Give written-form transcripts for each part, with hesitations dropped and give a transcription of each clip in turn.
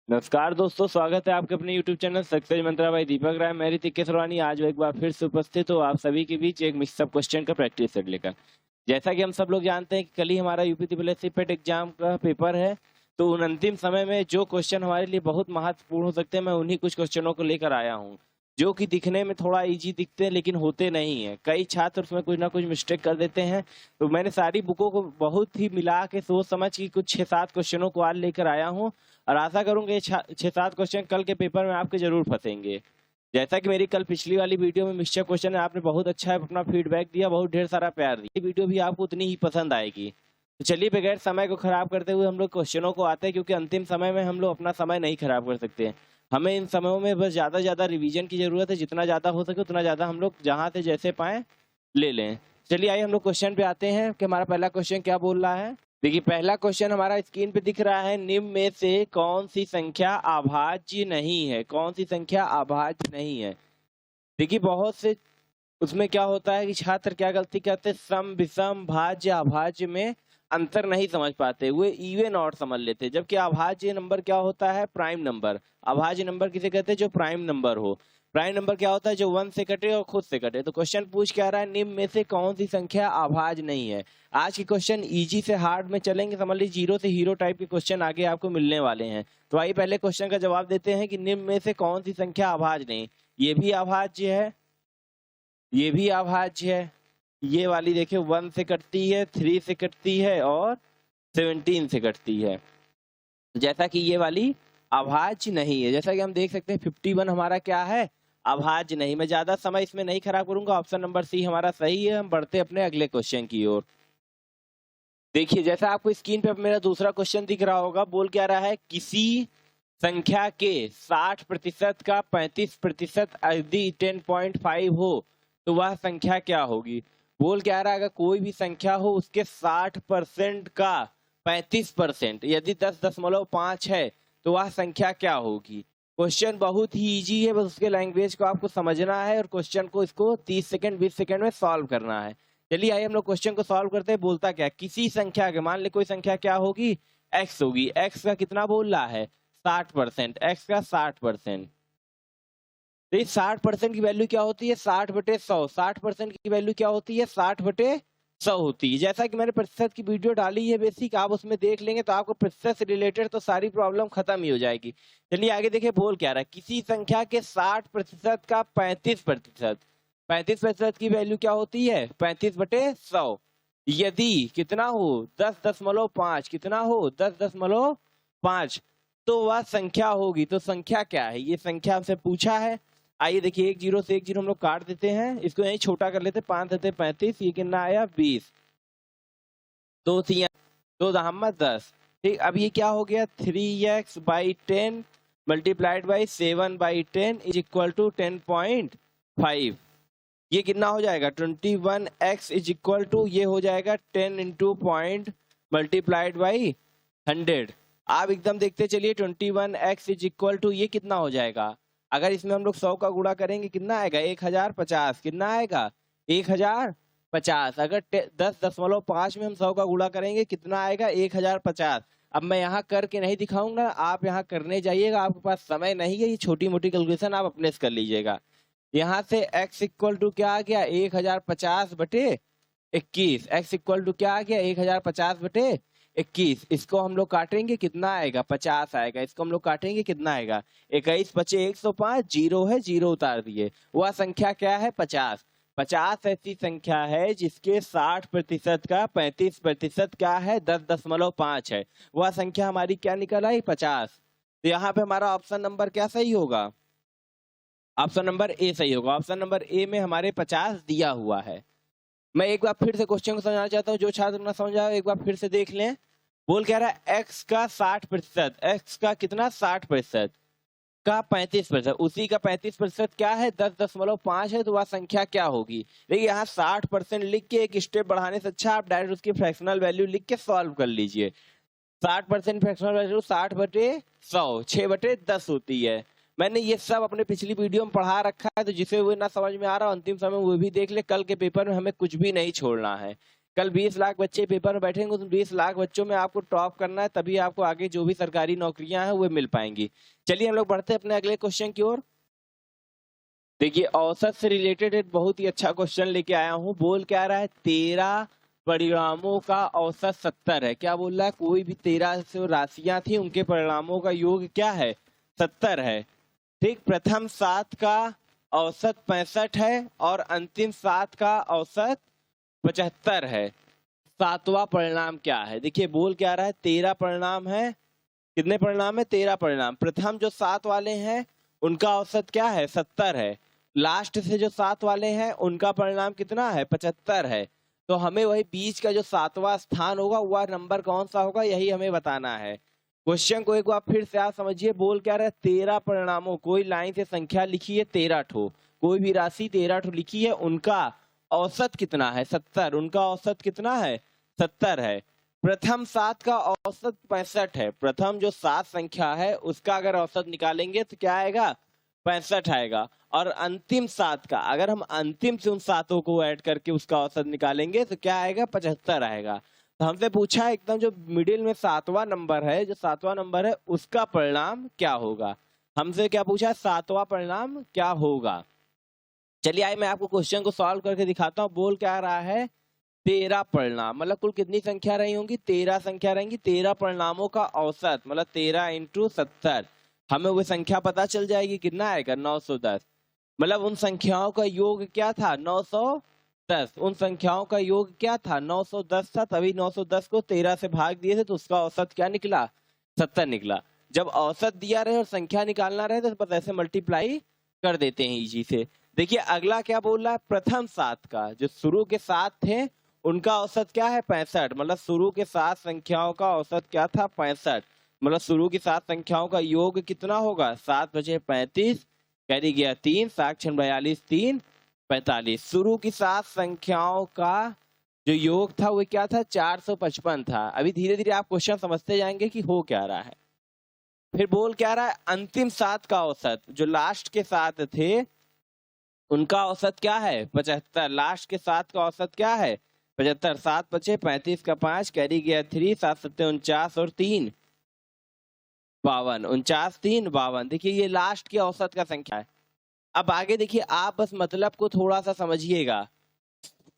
नमस्कार दोस्तों, स्वागत है आपके अपने YouTube चैनल सक्सेस मंत्रा भाई दीपक राय। मेरी तिक्के सरवानी आज एक बार फिर से उपस्थित हो आप सभी के बीच एक मिक्सअप क्वेश्चन का प्रैक्टिस सेट लेकर। जैसा कि हम सब लोग जानते हैं कि कल ही हमारा UP triple S C PET exam का पेपर है, तो उन अंतिम समय में जो क्वेश्चन हमारे लिए बहुत महत्वपूर्ण हो सकते हैं, मैं उन्हीं कुछ क्वेश्चनों को लेकर आया हूँ जो कि दिखने में थोड़ा इजी दिखते हैं लेकिन होते नहीं है। कई छात्र उसमें कुछ ना कुछ मिस्टेक कर देते हैं, तो मैंने सारी बुकों को बहुत ही मिला के सोच समझ के कुछ 6-7 क्वेश्चनों को आज लेकर आया हूँ और आशा करूंगा ये 6-7 क्वेश्चन कल के पेपर में आपके जरूर फंसेंगे। जैसा कि मेरी कल पिछली वाली वीडियो में मिक्सचर क्वेश्चन है, आपने बहुत अच्छा अपना फीडबैक दिया, बहुत ढेर सारा प्यार दिया। ये वीडियो भी आपको उतनी ही पसंद आएगी। तो चलिए बगैर समय को खराब करते हुए हम लोग क्वेश्चनों को आते हैं, क्योंकि अंतिम समय में हम लोग अपना समय नहीं खराब कर सकते। हमें इन समयों में बस ज्यादा से ज्यादा रिवीजन की जरूरत है। जितना ज्यादा हो सके उतना ज्यादा हम लोग जहां से जैसे पाए ले लें। चलिए आइए हम लोग क्वेश्चन पे आते हैं कि हमारा पहला क्वेश्चन क्या बोल रहा है। देखिए पहला क्वेश्चन हमारा स्क्रीन पे दिख रहा है, निम्न में से कौन सी संख्या अभाज्य नहीं है? कौन सी संख्या अभाज्य नहीं है? देखिए बहुत से उसमें क्या होता है कि छात्र क्या गलती करते हैं, सम विषम भाज्य अभाज्य में अंतर नहीं समझ पाते, वे इवन ऑड समझ लेते हैं। जबकि अभाज्य नंबर क्या होता है? Prime number. अभाज्य नंबर किसे कहते हैं? जो प्राइम नंबर हो। प्राइम नंबर क्या होता है? जो 1 से कटे और खुद से कटे। तो क्वेश्चन पूछ क्या रहा है, निम्न में से कौन सी संख्या अभाज्य नहीं है? आज के क्वेश्चन इजी से हार्ड में चलेंगे, समझ लीजिए जीरो से हीरो टाइप के क्वेश्चन आगे आपको मिलने वाले हैं। तो आइए पहले क्वेश्चन का जवाब देते हैं कि निम्न में से कौन सी संख्या अभाज्य नहीं। ये भी अभाज्य है, ये भी अभाज्य है। ये वाली देखिए 1 से कटती है, 3 से कटती है और 17 से कटती है। जैसा कि ये वाली अभाज्य नहीं है। जैसा कि हम देख सकते हैं 51 हमारा क्या है? अभाज्य नहीं। मैं ज्यादा समय इसमें नहीं खराब करूंगा, ऑप्शन नंबर सी हमारा सही है। हम बढ़ते अपने अगले क्वेश्चन की ओर। देखिए जैसा आपको स्क्रीन पे मेरा दूसरा क्वेश्चन दिख रहा होगा, बोल क्या रहा है, किसी संख्या के 60% का 35% यदि 10.5 हो तो वह संख्या क्या होगी? बोल क्या रहा है, अगर कोई भी संख्या हो उसके 60% का 35% यदि 10.5 है तो वह संख्या क्या होगी? क्वेश्चन बहुत ही इजी है, बस उसके लैंग्वेज को आपको समझना है और क्वेश्चन को इसको 30 सेकंड 20 सेकंड में सॉल्व करना है। चलिए आइए हम लोग क्वेश्चन को सॉल्व करते हैं। बोलता क्या, किसी संख्या के, मान ले कोई संख्या क्या होगी? एक्स होगी। एक्स का कितना बोल रहा है? 60%। एक्स का 60%। तो 60% की वैल्यू क्या होती है? 60/100। 60% की वैल्यू क्या होती है? 60/100 होती है। जैसा कि मैंने प्रतिशत की वीडियो डाली है बेसिक, आप उसमें देख लेंगे तो आपको प्रतिशत से रिलेटेड तो सारी प्रॉब्लम खत्म ही हो जाएगी। चलिए आगे देखिए बोल क्या रहा है, किसी संख्या के 60% का 35%। 35% की वैल्यू क्या होती है? 35/100। यदि कितना हो? 10.5। कितना हो? 10.5। तो वह संख्या होगी। तो संख्या क्या है? ये संख्या हमसे पूछा है। आइए देखिए, 1 0 से 1 0 हम लोग काट देते हैं, इसको यही छोटा कर लेते हैं। 5 देते 35, ये कितना आया? 20। 2 3 2 दहम्मा 10। ठीक, अब ये क्या हो गया? 3x/10 multiplied by 7/10 is equal to 10.5। ये कितना हो जाएगा? 21x इज इक्वल टू, ये हो जाएगा 10 इंटू पॉइंट मल्टीप्लाइड बाई 100। आप एकदम देखते चलिए, 21x इज इक्वल टू ये कितना हो जाएगा? अगर इसमें हम लोग 100 का गुणा करेंगे कितना आएगा? 1050। कितना आएगा? 1050। अगर 10.5 में हम 100 का गुणा करेंगे कितना आएगा? 1050। अब मैं यहाँ करके नहीं दिखाऊंगा, आप यहाँ करने जाइएगा, आपके पास समय नहीं है, ये छोटी मोटी कैलकुलेशन आप अपने से कर लीजिएगा। यहाँ से x इक्वल टू क्या आ गया? 1050/21। x इक्वल टू क्या आ गया? 1050/21। इसको हम लोग काटेंगे कितना आएगा? 50 आएगा। इसको हम लोग काटेंगे कितना आएगा? 21 बचे 105, जीरो है, जीरो उतार दिए। वह संख्या क्या है? 50। 50 ऐसी संख्या है जिसके 60% का 35% क्या है? 10.5 है। वह संख्या हमारी क्या निकल आई? 50। तो यहाँ पे हमारा ऑप्शन नंबर क्या सही होगा? ऑप्शन नंबर ए सही होगा। ऑप्शन नंबर ए में हमारे 50 दिया हुआ है। मैं एक बार फिर से क्वेश्चन को समझाना चाहता हूँ, जो छात्र ना समझा एक बार फिर से देख लें। बोल कह रहा है x का 60%, x का कितना? 60% का 35%, उसी का 35% क्या है? 10.5 है। तो वह संख्या क्या होगी? देखिए यहाँ 60% लिख के एक स्टेप बढ़ाने से अच्छा आप डायरेक्ट उसकी फ्रैक्शनल वैल्यू लिख के सॉल्व कर लीजिए। 60% फ्रैक्शनल वैल्यू 60/100, 6/10 होती है। मैंने ये सब अपने पिछली वीडियो में पढ़ा रखा है, तो जिसे वो ना समझ में आ रहा हो अंतिम समय वो भी देख ले। कल के पेपर में हमें कुछ भी नहीं छोड़ना है। कल 20 लाख बच्चे पेपर में बैठेंगे, उन 20 लाख बच्चों में आपको टॉप करना है, तभी आपको आगे जो भी सरकारी नौकरियां हैं वो मिल पाएंगी। चलिए हम लोग बढ़ते हैं अपने अगले क्वेश्चन की ओर। देखिए औसत से रिलेटेड एक बहुत ही अच्छा क्वेश्चन लेके आया हूँ। बोल क्या रहा है, 13 परिणामों का औसत 70 है। क्या बोल रहा है, कोई भी 13 से राशियां थी, उनके परिणामों का योग क्या है, 70 है। ठीक, प्रथम 7 का औसत 65 है और अंतिम 7 का औसत 75 है। सातवां परिणाम क्या है? देखिए बोल क्या रहा है, 13 परिणाम है। कितने परिणाम है, 13 परिणाम। प्रथम जो 7 वाले हैं उनका औसत क्या है, 70 है। लास्ट से जो 7 वाले हैं उनका परिणाम कितना है, 75 है। तो हमें वही बीच का जो 7वां स्थान होगा वह नंबर कौन सा होगा, यही हमें बताना है। क्वेश्चन को एक बार फिर से आप समझिए। बोल क्या रहा है, 13 परिणामों, कोई लाइन से संख्या लिखी है 13 ठो, कोई भी राशि 13 ठो लिखी है, उनका औसत कितना है, 70। उनका औसत कितना है, 70 है। प्रथम 7 का औसत 65 है। प्रथम जो 7 संख्या है उसका अगर औसत निकालेंगे तो क्या आएगा, 65 आएगा। और अंतिम 7 का, अगर हम अंतिम से उन 7 को ऐड करके उसका औसत निकालेंगे तो क्या आएगा, 75 आएगा। तो हमसे पूछा है एकदम जो मिडिल में 7वां नंबर है, जो 7वां नंबर है उसका परिणाम क्या होगा। हमसे क्या पूछा है, 7वां परिणाम क्या होगा। चलिए आइए मैं आपको क्वेश्चन को सॉल्व करके दिखाता हूँ। बोल क्या रहा है, 13 परिणाम, मतलब कुल कितनी संख्या रही होंगी, 13 संख्या रहेंगी। 13 परिणामों का औसत मतलब 13 × 70, हमें वो संख्या पता चल जाएगी, कितना आएगा, 910। मतलब उन संख्याओं का योग क्या था, 910। उन संख्याओं का योग क्या था, 910 था, तभी 910 को 13 से भाग दिए थे तो उसका औसत क्या निकला, 70 निकला। जब औसत दिया रहे और संख्या निकालना रहे तो बस ऐसे मल्टीप्लाई कर देते हैं इजी से। देखिए अगला क्या बोल रहा है, प्रथम 7 का, जो शुरू के 7 थे उनका औसत क्या है, 65। मतलब शुरू के 7 संख्याओं का औसत क्या था, 65। मतलब शुरू की 7 संख्याओं का योग कितना होगा, 7 बचे 35, कैरी गया 3, 7 × 42, 3 45। शुरू की 7 संख्याओं का जो योग था वो क्या था, 455 था। अभी धीरे धीरे आप क्वेश्चन समझते जाएंगे कि हो क्या रहा है। फिर बोल क्या रहा है, अंतिम 7 का औसत, जो लास्ट के 7 थे उनका औसत क्या है, 75। लास्ट के 7 का औसत क्या है, 75। 7 बचे 35 का 5, कैरी गया 3, 7 7 49 और 3 52, 49 3 52। देखिए ये लास्ट के औसत का संख्या है। अब आगे देखिए आप बस मतलब को थोड़ा सा समझिएगा।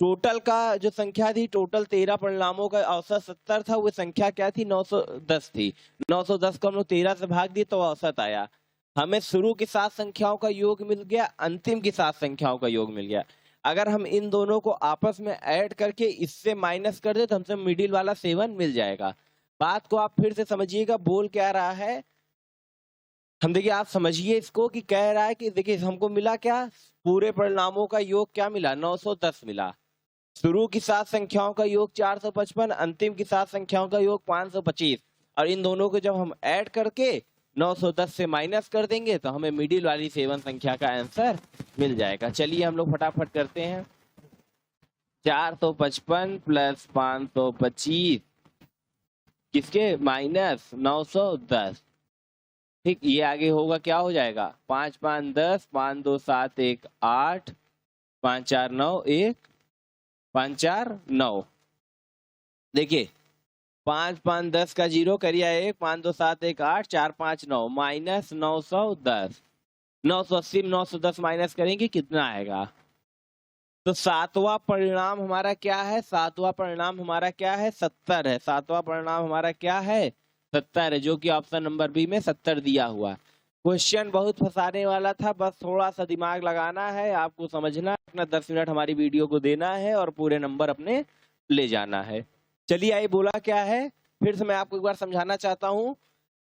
टोटल का जो संख्या थी, टोटल 13 परिणामों का औसत 70 था, वो संख्या क्या थी, 910 थी। 910 को हम लोग 13 से भाग दिए तो औसत आया। हमें शुरू की 7 संख्याओं का योग मिल गया, अंतिम की 7 संख्याओं का योग मिल गया। अगर हम इन दोनों को आपस में ऐड करके इससे माइनस कर दे तो हमसे मिडिल वाला 7 मिल जाएगा। बात को आप फिर से समझिएगा। बोल क्या रहा है, हम देखिए आप समझिए इसको कि कह रहा है कि देखिए हमको मिला क्या, पूरे परिणामों का योग क्या मिला, 910 मिला। शुरू की 7 संख्याओं का योग 455, अंतिम की 7 संख्याओं का योग 525। और इन दोनों को जब हम ऐड करके 910 से माइनस कर देंगे तो हमें मिडिल वाली 7 संख्या का आंसर मिल जाएगा। चलिए हम लोग फटाफट करते हैं। 455 + 525 किसके, माइनस 910। ठीक, ये आगे होगा क्या हो जाएगा, 5 5 10, 5 2 7 1 8, 5 4 9 1, 5 4 9। देखिए 5 5 10 का 0 करिए 1, 5 2 7 1 8, 4 5 9, माइनस 910। 980 में 910 माइनस करेंगे कितना आएगा, तो 7वां परिणाम हमारा क्या है, 7वां परिणाम हमारा क्या है, 70 है। 7वां परिणाम हमारा क्या है, 70 है, जो कि ऑप्शन नंबर बी में 70 दिया हुआ। क्वेश्चन बहुत फंसाने वाला था, बस थोड़ा सा दिमाग लगाना है, आपको समझना, अपना 10 मिनट हमारी वीडियो को देना है और पूरे नंबर अपने ले जाना है। चलिए आइए बोला क्या है, फिर से मैं आपको एक बार समझाना चाहता हूँ।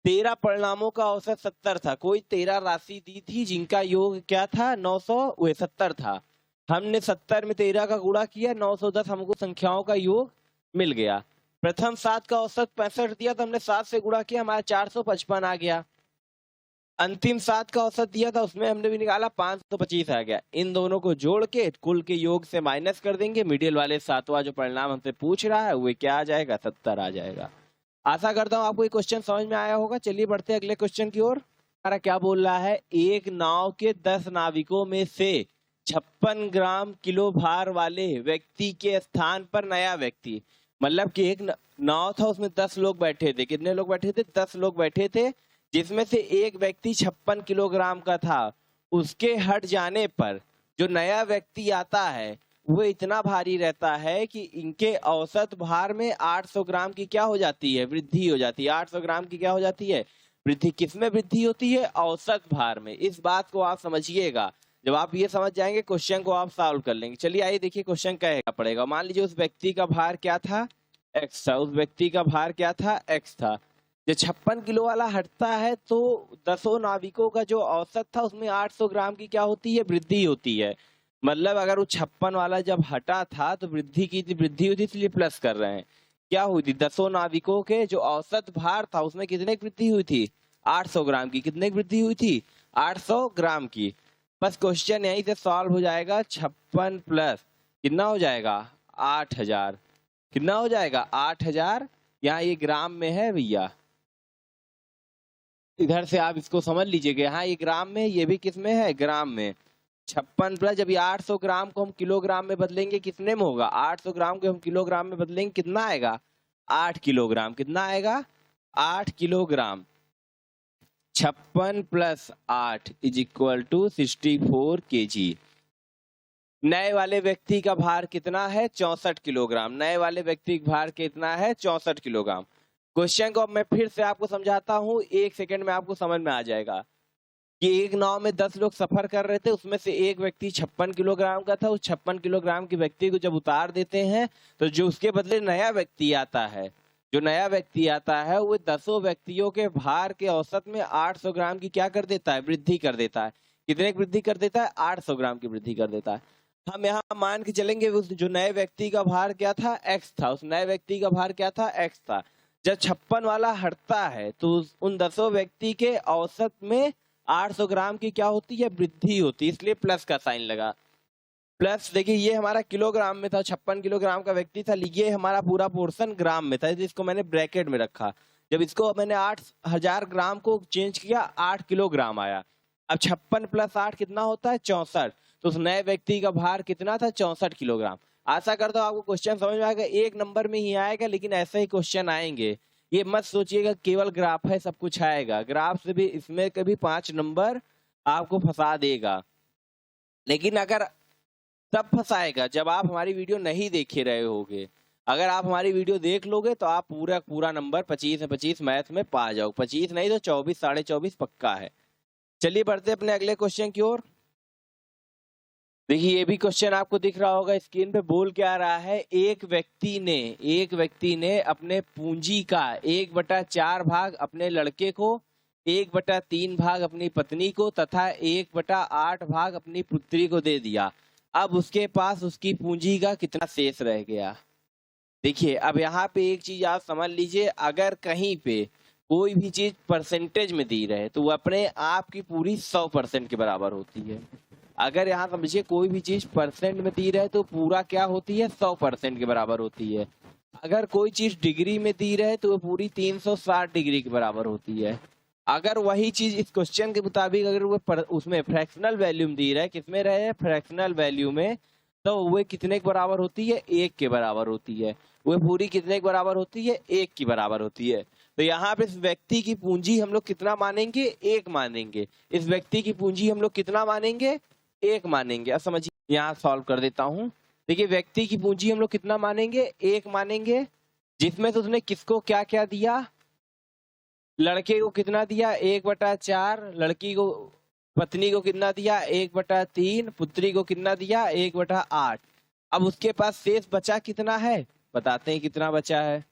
13 परिणामों का औसत 70 था। कोई 13 राशि दी थी जिनका योग क्या था, 970 था। हमने 70 में 13 का गुणा किया, 910 हमको संख्याओं का योग मिल गया। प्रथम 7 का औसत 65 दिया तो हमने 7 से गुणा किया, हमारा 455 आ गया। अंतिम 7 का औसत दिया था, उसमें हमने भी निकाला, 525 आ गया। इन दोनों को जोड़ के कुल के योग से माइनस कर देंगे, मिडिल वाले 7वां जो परिणाम हमसे पूछ रहा है वो क्या आ जाएगा, 70 आ जाएगा। आशा करता हूँ आपको ये क्वेश्चन समझ में आया होगा। चलिए बढ़ते हैं अगले क्वेश्चन की ओर। हमारा क्या बोल रहा है, एक नाव के 10 नाविकों में से 56 ग्राम किलो भार वाले व्यक्ति के स्थान पर नया व्यक्ति, मतलब कि एक नाव था, उसमें 10 लोग बैठे थे। कितने लोग बैठे थे? 10 लोग बैठे थे, जिसमें से एक व्यक्ति 56 किलोग्राम का था। उसके हट जाने पर जो नया व्यक्ति आता है वो इतना भारी रहता है कि इनके औसत भार में 800 ग्राम की क्या हो जाती है? वृद्धि हो जाती है। 800 ग्राम की क्या हो जाती है? वृद्धि। किसमें वृद्धि होती है? औसत भार में। इस बात को आप समझिएगा। जब आप ये समझ जाएंगे क्वेश्चन को आप सॉल्व कर लेंगे। चलिए आइए देखिए क्वेश्चन क्या पड़ेगा। मान लीजिए उस व्यक्ति का भार क्या था? एक्स था। उस व्यक्ति का भार क्या था? एक्स था। जब 56 किलो वाला हटता है तो 10 नाविकों का जो औसत था उसमें 800 ग्राम की क्या होती है? वृद्धि होती है। मतलब अगर वो 56 वाला जब हटा था तो वृद्धि की थी, वृद्धि हुई थी, इसलिए प्लस कर रहे हैं। क्या हुई थी? 10 नाविकों के जो औसत भार था उसमें कितने की वृद्धि हुई थी? 800 ग्राम की। कितने की वृद्धि हुई थी? 800 ग्राम की। बस क्वेश्चन यहीं से सॉल्व हो जाएगा। 56 प्लस कितना हो जाएगा? 8000। कितना हो जाएगा? 8000। यहाँ ये ग्राम में है भैया, इधर से आप इसको समझ लीजिएगा। हाँ ये ग्राम में, ये भी किस में है? ग्राम में। 56 प्लस जब ये 800 ग्राम को हम किलोग्राम में बदलेंगे कितने में होगा? 800 ग्राम को हम किलोग्राम में बदलेंगे कितना आएगा? 8 किलोग्राम। कितना आएगा? 8 kilogram. 56 plus 8 is equal to 64 kg। नए वाले व्यक्ति का भार कितना है? 64 किलोग्राम। नए वाले व्यक्ति का भार कितना है? 64 किलोग्राम। क्वेश्चन को अब मैं फिर से आपको समझाता हूँ, 1 सेकंड में आपको समझ में आ जाएगा कि एक नाव में 10 लोग सफर कर रहे थे, उसमें से एक व्यक्ति 56 किलोग्राम का था। उस 56 किलोग्राम के व्यक्ति को जब उतार देते हैं तो जो उसके बदले नया व्यक्ति आता है, जो नया व्यक्ति आता है वो 10 व्यक्तियों के भार के औसत में 800 ग्राम की क्या कर देता है? वृद्धि कर देता है। कितने की वृद्धि कर देता है? 800 ग्राम की वृद्धि कर देता है। हम यहाँ मान के चलेंगे उस जो नए व्यक्ति का भार क्या था? एक्स था। उस नए व्यक्ति का भार क्या था? एक्स था। जब 56 वाला हटता है तो उन 10 व्यक्ति के औसत में 800 ग्राम की क्या होती है? वृद्धि होती है, इसलिए प्लस का साइन लगा। प्लस देखिए ये हमारा किलोग्राम में था, 56 किलोग्राम का व्यक्ति था, ये हमारा पूरा पोर्शन ग्राम में था, इसको मैंने ब्रैकेट में रखा। जब इसको मैंने 8000 ग्राम को चेंज किया, 8 किलोग्राम आया। अब 56 प्लस 8 कितना होता है? 64। तो उस नए व्यक्ति का भार कितना था? 64 किलोग्राम। आशा करता हूँ आपको क्वेश्चन समझ में आएगा। एक नंबर में ही आएगा, लेकिन ऐसे ही क्वेश्चन आएंगे। ये मत सोचिएगा केवल ग्राफ है सब कुछ आएगा। ग्राफ से भी इसमें कभी 5 नंबर आपको फंसा देगा, लेकिन अगर तब फंसाएगा जब आप हमारी वीडियो नहीं देखे रहे होगे। अगर आप हमारी वीडियो देख लोगे तो आप पूरा नंबर 25 से 25 मैथ में पा जाओ। 25 नहीं तो 24, 24.5 पक्का है। चलिए बढ़ते अपने अगले क्वेश्चन की ओर। देखिए ये भी क्वेश्चन आपको दिख रहा होगा स्क्रीन पे। बोल क्या रहा है? एक व्यक्ति ने अपने पूंजी का 1/4 भाग अपने लड़के को, 1/3 भाग अपनी पत्नी को तथा 1/8 भाग अपनी पुत्री को दे दिया। अब उसके पास उसकी पूंजी का कितना शेष रह गया? देखिए अब यहाँ पे एक चीज आप समझ लीजिए, अगर कहीं पे कोई भी चीज परसेंटेज में दी रहे तो वो अपने आप की पूरी 100% के बराबर होती है। अगर यहाँ समझिए कोई भी चीज परसेंट में दी रहे तो पूरा क्या होती है? 100% के बराबर होती है। अगर कोई चीज डिग्री में दी रहे तो वो पूरी 360 डिग्री के बराबर होती है। अगर वही चीज इस क्वेश्चन के मुताबिक अगर वो उसमें फ्रैक्शनल वैल्यू में दी रहे, किसमें रहे? फ्रैक्शनल वैल्यू में, तो वो कितने के बराबर होती है? 1 के बराबर होती है। वो पूरी कितने के बराबर होती है? 1 की बराबर होती है। तो यहाँ पे इस व्यक्ति की पूंजी हम लोग कितना मानेंगे? 1 मानेंगे। इस व्यक्ति की पूंजी हम लोग कितना मानेंगे? 1 मानेंगे। अब समझिए यहाँ सॉल्व कर देता हूँ। देखिए व्यक्ति की पूंजी हम लोग कितना मानेंगे? 1 मानेंगे, जिसमें से उसने किसको क्या क्या दिया? लड़के को कितना दिया? 1/4। लड़की को, पत्नी को कितना दिया? 1/3। पुत्री को कितना दिया? 1/8। अब उसके पास शेष बचा कितना है? बताते हैं कितना बचा है।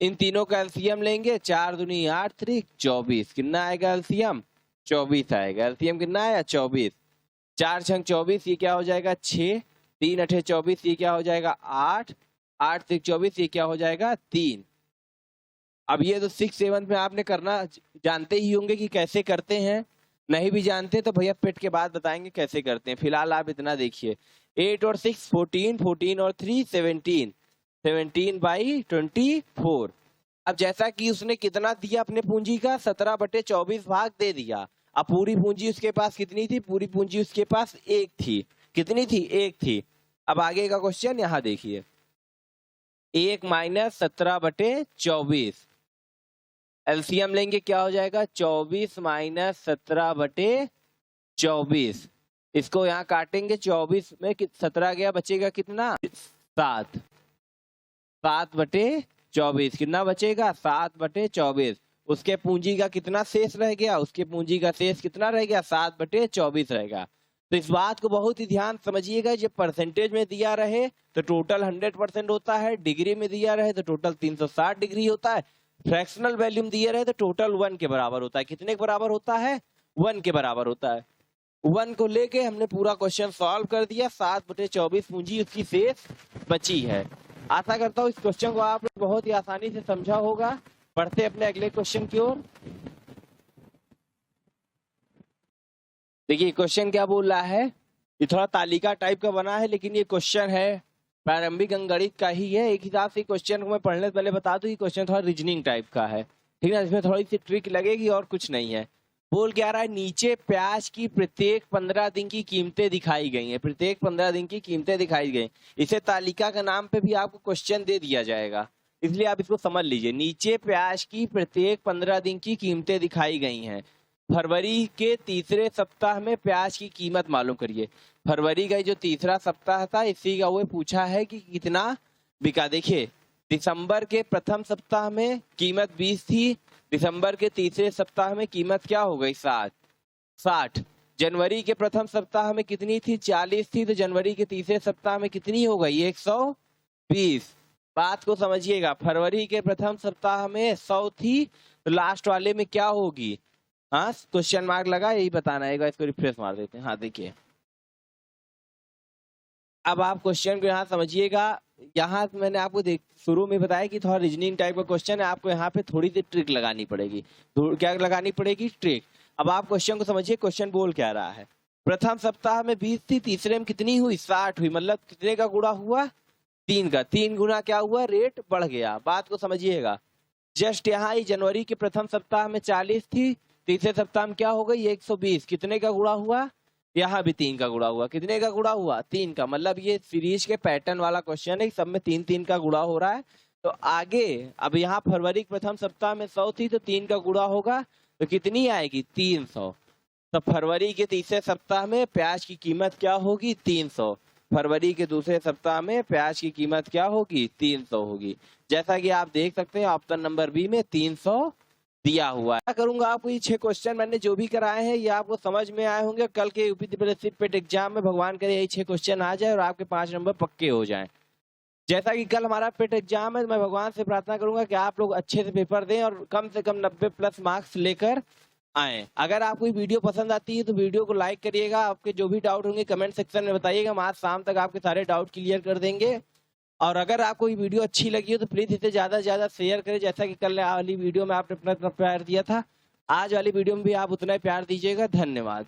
इन तीनों का एलसीएम लेंगे। 4 दूनी 8, 3 24। कितना आएगा एलसीएम? 24 आएगा। एलसीएम कितना आया? 24। 4 छंग 24, ये क्या हो जाएगा? 6। 3 अठे 24, ये क्या हो जाएगा? 8। 8 से 24, ये क्या हो जाएगा? 3। अब ये तो 6 7 में आपने करना जानते ही होंगे कि कैसे करते हैं। नहीं भी जानते तो भैया पेट के बाद बताएंगे कैसे करते हैं। फिलहाल आप इतना देखिए, 8 और 6 14, 14 और 3 17, 17/24। अब जैसा कि उसने कितना दिया अपने पूंजी का? 17/24 भाग दे दिया। अब पूरी पूंजी उसके पास कितनी थी? पूरी पूंजी उसके पास 1 थी। कितनी थी? 1 थी। अब आगे का क्वेश्चन यहाँ देखिए, 1 माइनस 17/24, एलसीएम लेंगे क्या हो जाएगा? 24 माइनस 17/24। इसको यहाँ काटेंगे, 24 में 17 गया, बचेगा कितना? 7। 7/24 कितना बचेगा? 7/24। उसके पूंजी का कितना शेष रह गया? उसके पूंजी का शेष कितना रह गया? 7/24 रहेगा। तो इस बात को बहुत ही ध्यान समझिएगा, जब परसेंटेज में दिया रहे तो टोटल 100% होता है, डिग्री में दिया रहे तो टोटल 360 डिग्री होता है, फ्रैक्शनल वैल्यूम दिया रहे तो टोटल 1 के बराबर होता है। कितने के बराबर होता है? 1 के बराबर होता है। 1 को लेके हमने पूरा क्वेश्चन सॉल्व कर दिया। 7/24 पूंजी उसकी शेष बची है। आशा करता हूँ इस क्वेश्चन को आप बहुत ही आसानी से समझा होगा। बढ़ते अपने अगले क्वेश्चन की ओर। देखिए क्वेश्चन क्या बोल रहा है, ये थोड़ा तालिका टाइप का बना है, लेकिन ये क्वेश्चन है प्रारंभिक अंकगणित का ही है। एक हिसाब से क्वेश्चन को मैं पढ़ने से पहले बता दूं, ये क्वेश्चन थोड़ा रीजनिंग टाइप का है, ठीक है। इसमें थोड़ी सी ट्रिक लगेगी और कुछ नहीं है। बोल क्या रहा है, नीचे प्याज की प्रत्येक 15 दिन की कीमतें दिखाई गई हैं। प्रत्येक 15 दिन की कीमतें दिखाई गई। इसे तालिका का नाम पे भी आपको क्वेश्चन दे दिया जाएगा, इसलिए आप इसको समझ लीजिए। नीचे प्याज की प्रत्येक 15 दिन की कीमतें दिखाई गई हैं। फरवरी के तीसरे सप्ताह में प्याज की कीमत मालूम करिए। फरवरी का जो तीसरा सप्ताह था, इसी का वो पूछा है कि कितना बिका। देखिए दिसंबर के प्रथम सप्ताह में कीमत 20 थी, दिसंबर के तीसरे सप्ताह में कीमत क्या हो गई? 60। जनवरी के प्रथम सप्ताह में कितनी थी? 40 थी, तो जनवरी के तीसरे सप्ताह में कितनी हो गई? 120। बात को समझिएगा, फरवरी के प्रथम सप्ताह में 100 थी, तो लास्ट वाले में क्या होगी? हाँ, क्वेश्चन मार्क लगा, यही बताना है। इसको रिफ्रेश मार देते हैं। हाँ देखिए, अब आप क्वेश्चन को यहाँ समझिएगा। यहाँ मैंने आपको शुरू में बताया कि थोड़ा रीजनिंग टाइप का क्वेश्चन है, आपको यहाँ पे थोड़ी सी ट्रिक लगानी पड़ेगी। क्या लगानी पड़ेगी? ट्रिक। अब आप क्वेश्चन को समझिए, क्वेश्चन बोल क्या रहा है। प्रथम सप्ताह में 20 थी, तीसरे में कितनी हुई? 60 हुई। मतलब कितने का गुणा हुआ? 3 का। 3 गुना क्या हुआ? रेट बढ़ गया। बात को समझिएगा। जस्ट यहाँ ही जनवरी के प्रथम सप्ताह में 40 थी, तीसरे सप्ताह में क्या हो गई? 120। कितने का गुणा हुआ? यहाँ भी 3 का गुणा हुआ। कितने का गुणा हुआ? 3 का। मतलब ये सीरीज के पैटर्न वाला क्वेश्चन है, सब में 3-3 का गुणा हो रहा है। तो आगे अब यहाँ फरवरी के प्रथम सप्ताह में 100 थी, तो 3 का गुणा होगा तो कितनी आएगी? 300। तो फरवरी के तीसरे सप्ताह में प्याज की कीमत क्या होगी? 300। फरवरी के दूसरे सप्ताह में प्याज की कीमत क्या होगी? 300 होगी। जैसा कि आप देख सकते हैं ऑप्शन नंबर बी में 300 दिया हुआ है। क्या करूंगा, आपको ये 6 क्वेश्चन मैंने जो भी कराए हैं ये आपको समझ में आए होंगे। कल के यूपी पेट एग्जाम में भगवान करे यही 6 क्वेश्चन आ जाए और आपके 5 नंबर पक्के हो जाएं। जैसा कि कल हमारा पेट एग्जाम है, मैं भगवान से प्रार्थना करूंगा कि आप लोग अच्छे से पेपर दें और कम से कम 90+ मार्क्स लेकर आए। अगर आपको ये वीडियो पसंद आती है तो वीडियो को लाइक करिएगा। आपके जो भी डाउट होंगे कमेंट सेक्शन में बताइएगा, हम आज शाम तक आपके सारे डाउट क्लियर कर देंगे। और अगर आपको ये वीडियो अच्छी लगी हो तो प्लीज इसे ज्यादा से ज्यादा शेयर करें। जैसा कि कल वाली वीडियो में आपने अपना प्यार दिया था, आज वाली वीडियो में भी आप उतना ही प्यार दीजिएगा। धन्यवाद।